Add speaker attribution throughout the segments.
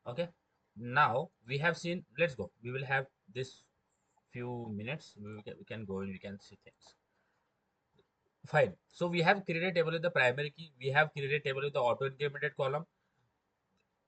Speaker 1: Okay, now we have seen. Let's go. We will have this few minutes. We can go and we can see things. Fine. So we have created a table with the primary key. We have created a table with the auto incremented column.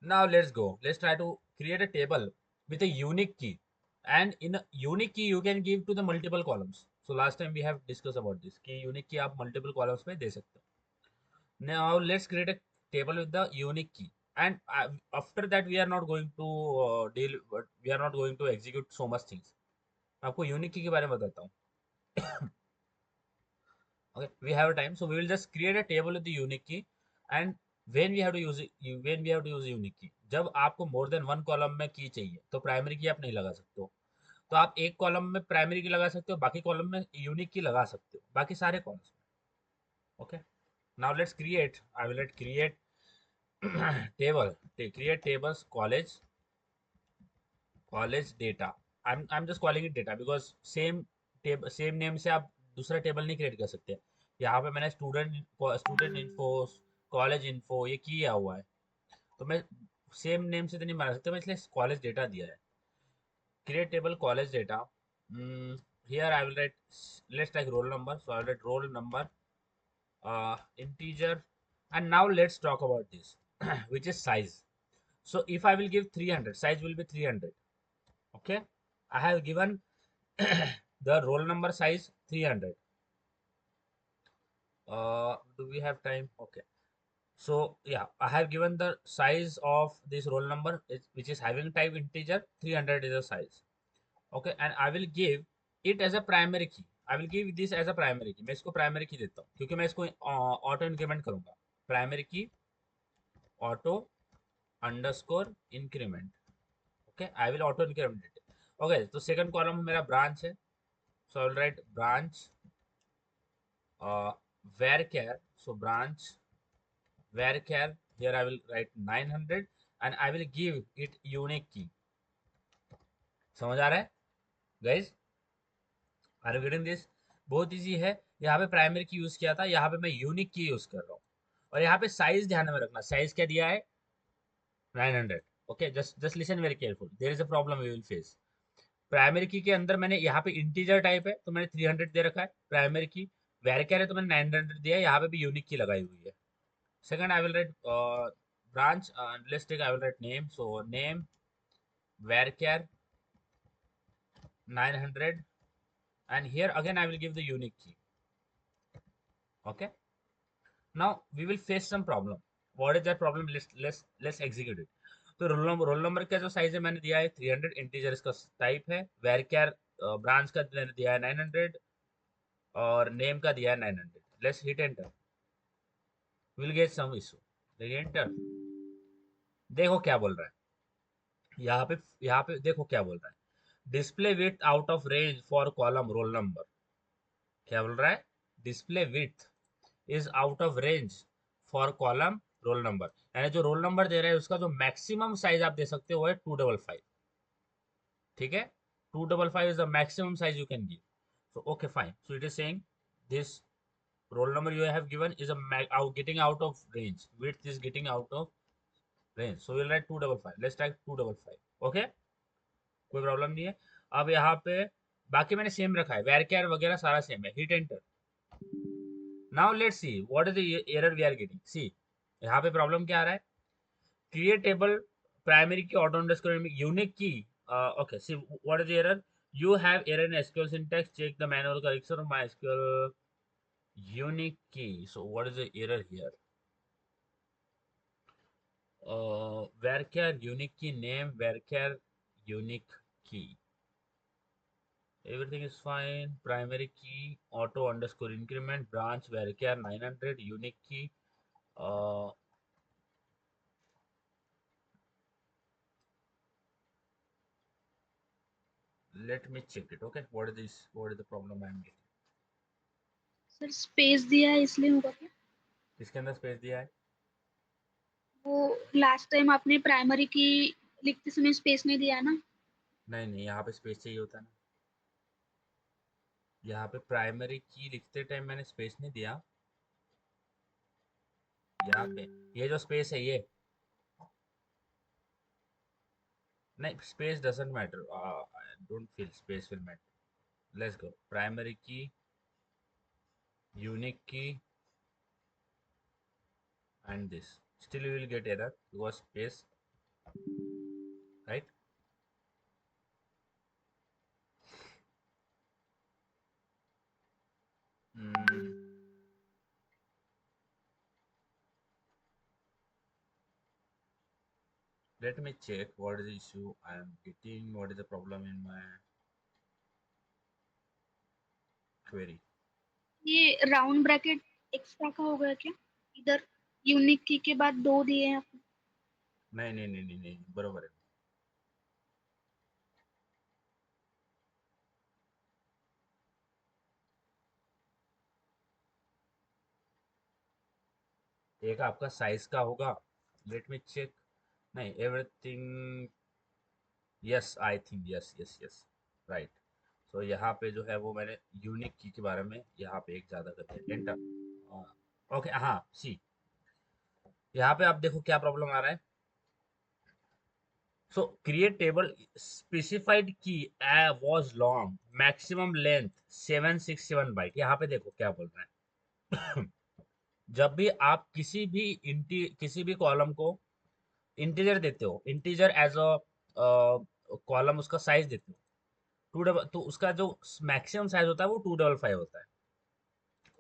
Speaker 1: Now let's go. Let's try to create a table with a unique key. And in a unique key, you can give to the multiple columns. So last time we have discussed about this. Key unique key आप multiple columns में दे सकते हो. Now let's create a table with the unique key. And after that, we are not going to deal. We are not going to execute so much things. आपको unique key के बारे में बताता हूँ. Okay, we have time, so we will just create a table with the unique key. And when we have to use it, when we have to use unique key, जब आपको more than one column में की चाहिए तो primary key आप नहीं लगा सकते हो. तो आप एक कॉलम में प्राइमरी की लगा सकते हो, बाकी कॉलम में यूनिक की लगा सकते हो, बाकी सारे कॉलम्स में. Okay, now let's create. I will let create table. Create tables college data. I'm just calling it data because same name से आप दूसरा टेबल नहीं क्रिएट कर सकते. यहाँ पे मैंने स्टूडेंट इन्फो, कॉलेज इन्फो ये किया हुआ है, तो मैं सेम नेम से तो नहीं बना सकता, मैं इसलिए कॉलेज डेटा दिया है. Create table college data. Here I will write, let's take roll number, so I'll write roll number, integer. And now let's talk about this which is size. So if I will give 300, size will be 300. Okay, I have given the roll number size 300. Do we have time? Okay, so yeah, I have given the size of this roll number which is having type integer. 300 is the size. Okay, and I will give it as a primary key. I will give this as a primary key. मैं इसको primary key देता हूँ क्योंकि मैं इसको auto increment करूँगा. Primary key auto underscore increment. Okay, I will auto increment it. Okay, तो second column मेरा branch है, so I will write branch varchar. So branch varchar, here I will write 900 and I will give it unique key. समझ आ रहा है guys? Are you getting this? बहुत easy है. यहाँ पे प्राइमरी की यूज किया था, यहाँ पे मैं यूनिक की यूज कर रहा हूँ. और यहाँ पे साइज ध्यान में रखना, साइज क्या दिया है? 900. Okay, just just listen very careful, there is a problem we will face. Primary key के अंदर मैंने यहाँ पे इंटीजर टाइप है तो मैंने 300 दे रखा है प्राइमरी की. वेरियर है तो मैंने 900 दिया है, यहाँ पे भी यूनिक की लगाई हुई है. Second I will write branch, let's take, I will write name, so name varchar 900, and here again I will give the unique key. Okay, now we will face some problem. What is that problem? Let's execute it. तो roll number का जो size है मैंने दिया है 300, integer इसका type है. वेरक्यार branch का मैंने दिया है 900 और नेम का दिया है 900. Let's hit enter. Will get some issue. देखिए एंटर, देखो क्या बोल रहा है. यहाँ पे देखो क्या बोल रहा है. Display with out of range for column roll number. क्या बोल रहा है? Display with is out of range for column roll number. यानी जो रोल नंबर दे रहा है उसका जो मैक्सिमम साइज आप दे सकते हो वो है 255. ठीक है, 255 is the maximum size you can give. So okay fine, so it is saying this roll number you have given is getting out of range, width is getting out of range, so we'll write 255. Let's type 255. Okay, कोई problem नहीं है. अब यहाँ पे बाकी मैंने same रखा है, वेर वगैरह सारा सेम है. Hit enter. Now let's see what is the error we are getting. See यहाँ पे प्रॉब्लम क्या आ रहा है? Create table primary key auto underscore unique key. Okay, see what is the error? You have error in SQL syntax. Check the manual correction of MySQL unique key. So what is the error here? Varchar unique key name, varchar unique key. Everything is fine. Primary key auto underscore increment branch varchar 900 unique key. Uh, Let me check it. Okay, what is this? What is the problem I am getting?
Speaker 2: Sir space दिया है इसलिए होगा क्या?
Speaker 1: किसके अंदर space दिया है?
Speaker 2: वो लास्ट टाइम आपने प्राइमरी की लिखते समय स्पेस नहीं दिया ना.
Speaker 1: नहीं नहीं, यहाँ पे स्पेस चाहिए होता है ना. यहाँ पे प्राइमरी की लिखते टाइम मैंने स्पेस नहीं दिया. यहाँ पे ये जो स्पेस है, नहीं, space doesn't matter. I don't feel space will matter. Let's go. Primary key, unique key, and this. Still, you will get error because space, right? Mm, let me check what is the issue I am getting. What is the problem in my query?
Speaker 2: ये round bracket extra का हो गया क्या? इधर unique की के बाद दो दिए हैं आपने।
Speaker 1: नहीं नहीं नहीं नहीं नहीं, बरोबर है। एक आपका साइज का होगा। Let me check. नहीं, everything, yes I think, yes yes yes, right. So यहाँ पे जो है वो मैंने यूनिक की के बारे में यहाँ पे एक ज़्यादा कर दिया, एंटर। ओके, हाँ, सी, यहाँ पे आप देखो क्या प्रॉब्लम आ रहा है। So create table specified key was long, maximum length 767 byte. यहाँ पे देखो क्या बोल रहा है। जब भी आप किसी भी कॉलम को इंटीजर देते हो, इंटीजर एज अ कॉलम, उसका साइज देते हो टू डबल, तो उसका जो मैक्सिमम साइज होता है वो 255 होता है।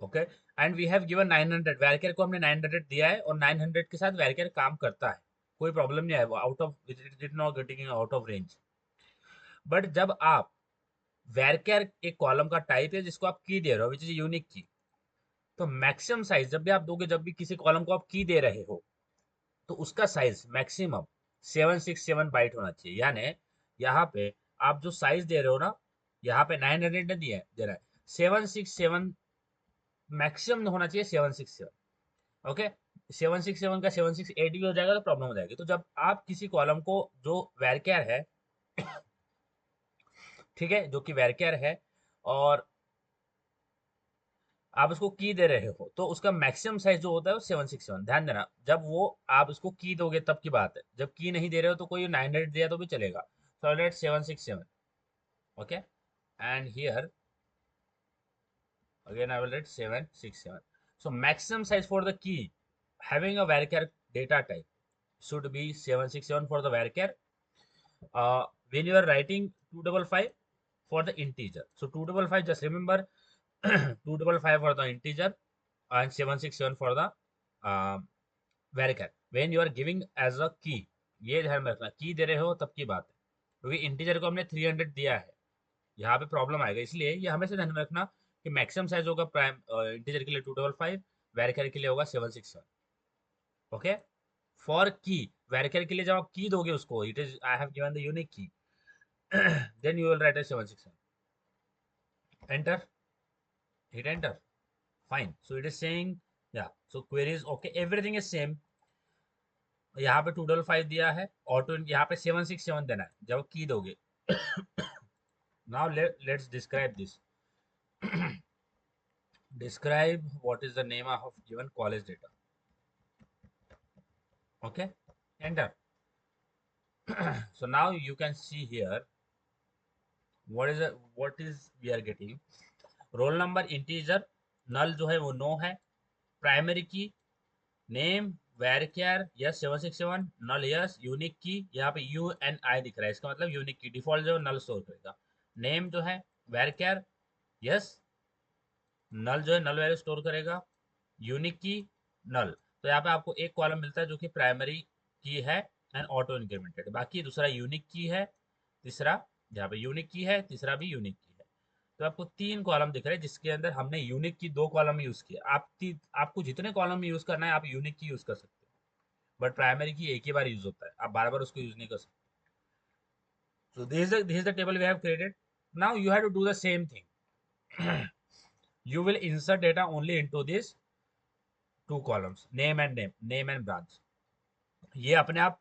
Speaker 1: Okay, and we have given 900, varchar को हमने 900 दिया है और 900 के साथ वैरकेर काम करता है, कोई प्रॉब्लम नहीं है, वो out of, it is not getting out of range. But जब आप वैरकेर एक कॉलम का टाइप है जिसको आप की दे रहे हो, विच इज यूनिक की, तो मैक्सिमम साइज जब भी आप दोगे, जब भी किसी कॉलम को आप की दे रहे हो, तो उसका साइज मैक्सिमम 767 बाइट होना चाहिए। यानी यहाँ पे आप जो साइज दे रहे हो ना, यहाँ पे 900 नहीं दिया है, दे रहा है 767, मैक्सिमम होना चाहिए 767। ओके, 767 का 768 भी हो जाएगा तो प्रॉब्लम हो जाएगी। तो जब आप किसी कॉलम को जो वैरकेर है, ठीक है, जो कि वैरकेर है, और आप उसको की दे रहे हो, तो उसका मैक्सिमम साइज जो होता है वो 767। ध्यान देना, जब वो आप उसको की दोगे तब की बात है, जब की नहीं दे रहे हो तो कोई 900 दिया तो भी चलेगा। So let 767। Okay, and here again I will write 767. So maximum size for the key having a varchar data type should be 767 for the varchar. When you are writing 255 for the integer, so 255, just remember 255 for the integer and 767 for the varchar. When you are giving as a key, ये ध्यान में रखना, की दे रहे हो तब की बात है, क्योंकि इंटीजर को हमने 300 दिया है, यहाँ पे प्रॉब्लम आएगा, इसलिए ये हमेशा ध्यान में रखना कि मैक्सिमम साइज होगा प्राइम इंटीजर के लिए 255, वैरकर के लिए होगा 767। ओके, फॉर की, वैरकर के लिए जब आप की दोगे उसको, it is I have given the unique key, then you will write a 767, enter, hit enter, fine. So it is saying, yeah, so query is okay, everything is same. यहाँ पे 255 दिया है, ऑटो यहाँ पे 767 देना है जब की दोगे। Now let's describe this. describe what is the name of given college data. Okay, enter. So now you can see here what is we are getting. Roll number integer, null जो है वो no है, primary key, name, varchar yes 767, null yes, unique key यहाँ पे u n i दिख रहा है, इसका मतलब unique key default जो null स्टोर करेगा, name जो है varchar yes, null जो है null वैल्यू स्टोर करेगा, यूनिक की नल। तो यहाँ पे आपको एक कॉलम मिलता है जो कि प्राइमरी की है एंड ऑटो इंक्रीमेंटेड, बाकी दूसरा यूनिक की है, तीसरा यहाँ पे यूनिक की है, तीसरा भी यूनिक की है। तो आपको तीन कॉलम दिख रहे हैं जिसके अंदर हमने यूनिक की दो कॉलम यूज किया। आपको जितने कॉलम में यूज करना है आप यूनिक की यूज कर सकते हो, बट प्राइमरी की एक ही बार यूज होता है, आप बार बार उसको यूज नहीं कर सकते। So this is the table we have created. Now you have to do the same thing. You will insert data only into this two columns, name and branch. ये अपने आप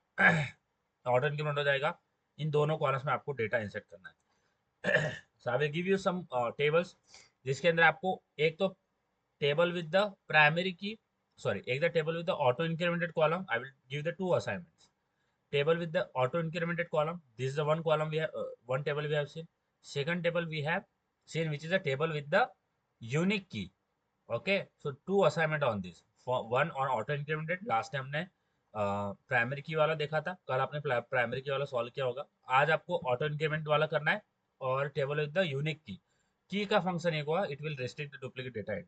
Speaker 1: ऑर्डर इंक्रीमेंट हो जाएगा, इन दोनों columns में आपको data insert करना है। So I will give you some tables जिसके अंदर आपको एक तो table with the primary key, sorry, एक the table with the auto incremented column, I will give the two assignments. table with the auto incremented column. This is the one column we have, one table we have seen. Second table we have seen, which is a table with the unique key. Okay, so two assignment on this. For one on auto incremented, last time हमने primary की वाला देखा था, कल आपने primary की वाला solve किया होगा. आज आपको ऑटो इंक्रीमेंट वाला करना है और टेबल विद द यूनिक की. की का फंक्शन एक हुआ, it will restrict the duplicate data.